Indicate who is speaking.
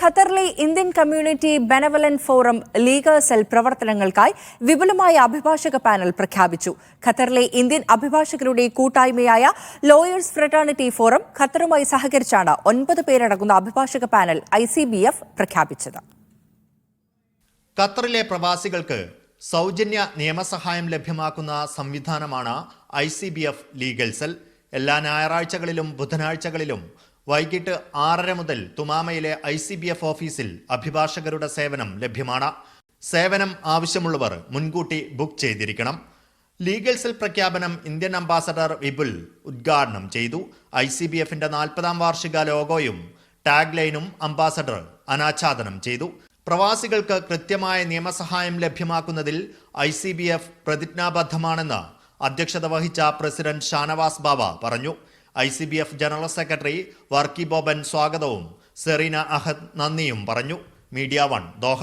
Speaker 1: ഖത്തറിലെ Indian community benevolent forum legal cell പ്രവർത്തനങ്ങൾക്കായി വിപുലമായ അഭിഭാഷക പാനൽ പ്രഖ്യാപിച്ചു. ഖത്തറിലെ ഇന്ത്യൻ അഭിഭാഷകരുടെ കൂട്ടായ്മയായ ലോയേഴ്സ് ഫ്രട്ടേണിറ്റി ഫോറം ഖത്തറുമായി സഹകരിച്ചാണ് 9 പേരടങ്ങുന്ന അഭിഭാഷക പാനൽ ICBF പ്രഖ്യാപിച്ചത്.
Speaker 2: ഖത്തറിലെ പ്രവാസികൾക്ക് സൗജന്യ നിയമസഹായം ലഭ്യമാക്കുന്ന സംവിധാനമാണ് ICBF ലീഗൽ സെൽ. എല്ലാ ഞായറാഴ്ചകളിലും ബുധനാഴ്ചകളിലും വൈകിട്ട് 6:30 മുതൽ തുമാമയിലെ ICBF ഓഫീസിൽ അഭിഭാഷകരുടെ സേവനം ലഭ്യമാണ്. സേവനം ആവശ്യമുള്ളവർ മുൻകൂട്ടി ബുക്ക് ചെയ്തിരിക്കണം. ലീഗൽ സെൽ പ്രഖ്യാപനം ഇന്ത്യൻ അംബാസഡർ വിപുൽ ഉദ്ഘാടനം ചെയ്തു. ICBFന്റെ 40ാം വാർഷിക ലോഗോയും ടാഗ് ലൈനും അംബാസഡർ അനാച്ഛാദനം ചെയ്തു. പ്രവാസികൾക്ക് കൃത്യമായ നിയമസഹായം ലഭ്യമാക്കുന്നതിൽ ICBF പ്രതിജ്ഞാബദ്ധമാണെന്ന് അധ്യക്ഷത വഹിച്ച പ്രസിഡന്റ് ഷാനവാസ് ബാവ പറഞ്ഞു. ICBF general secretary Varkey Boban സ്വാഗതവും സെറീന അഹദ് നന്ദിയും പറഞ്ഞു. Media 1 Doha.